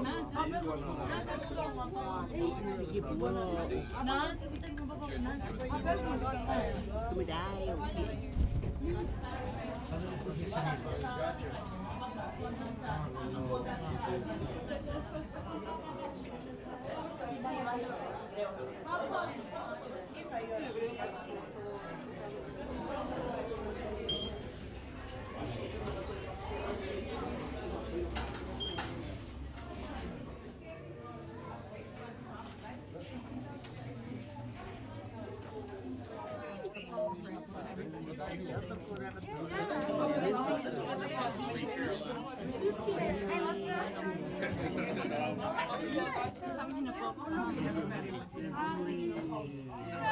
ไม่ได้โอเค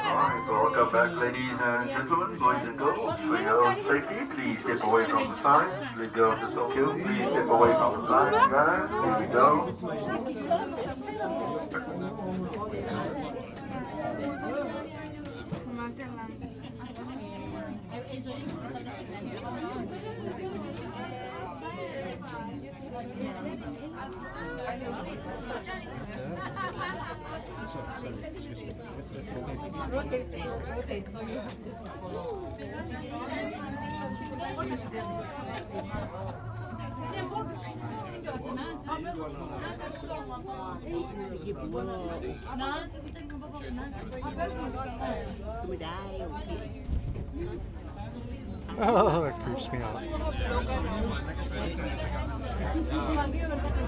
Alright, welcome back ladies and gentlemen, boys and girls. For your own safety, please step away from the signs. Let go of the Tokyo, please step away from the signs, guys. Here we go. Rotate, so you have to follow.ไม่ได้โอเค Oh, that creeps me out.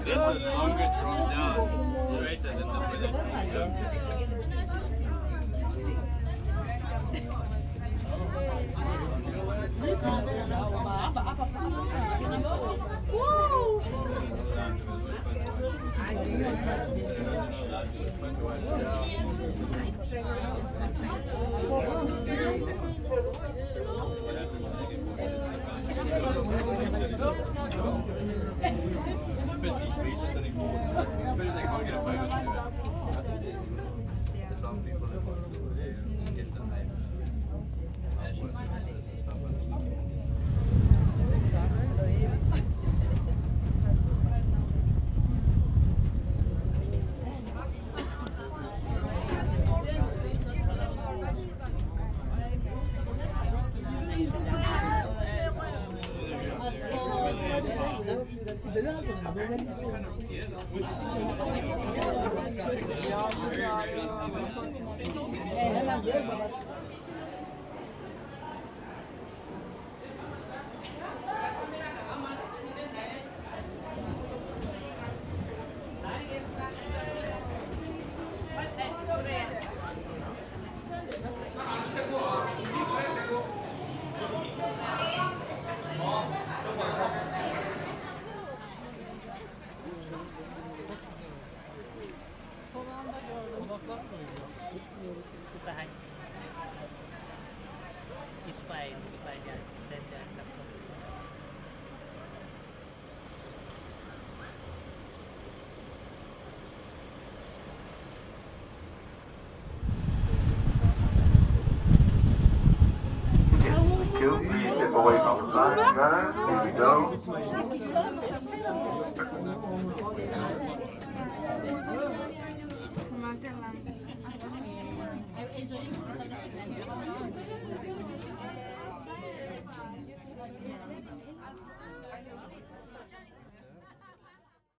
That's a longer drop down, straighter than the It's fine, yeah, send that laptop. Please step away from the signs, guys. Here we go. Enjoy.